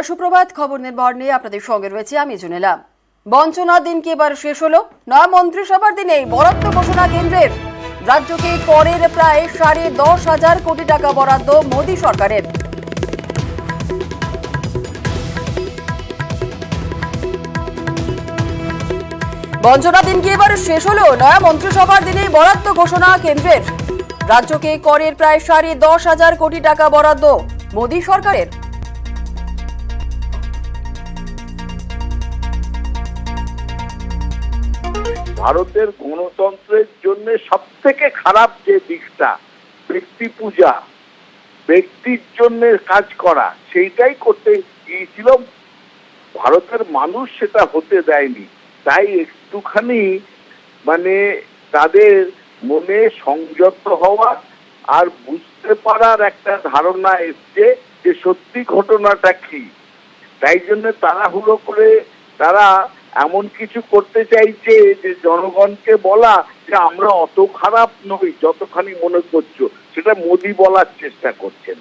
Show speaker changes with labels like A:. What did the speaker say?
A: সুপ্রভাত। খবর নির্ভর নিয়ে আপনাদের সঙ্গে রয়েছে আমি জুনেলা। বঞ্চনার দিন কি এবার শেষ হলো? নয়া মন্ত্রিসভার দিনেই বরাদ্দ ঘোষণা কেন্দ্রের। রাজ্যকে করের প্রায় 10,500 কোটি টাকা বরাদ্দ মোদী সরকারের। বঞ্চনার দিন কি এবার শেষ হলো? নয়া মন্ত্রিসভার দিনেই বরাদ্দ ঘোষণা কেন্দ্রের। রাজ্যকে করের প্রায় 10,500 কোটি টাকা বরাদ্দ মোদী সরকারের।
B: ভারতের গণতন্ত্রের জন্য সব থেকে খারাপ যে দিকটা ব্যক্তি পূজা, ব্যক্তির জন্য কাজ করা, সেইটাই করতে গিয়েছিল। ভারতের মানুষ সেটা হতে দেয়নি, তাই একটুখানি তাদের মনে সংযত হওয়া আর বুঝতে পারার একটা ধারণা এসছে যে সত্যি ঘটনাটা কি। তাই জন্য তাড়াহুড়ো করে তারা এমন কিছু করতে চাইছে যে জনগণকে বলা যে আমরা অত খারাপ নই যতখানি মনে করছো, সেটা মোদি বলার চেষ্টা করছেন।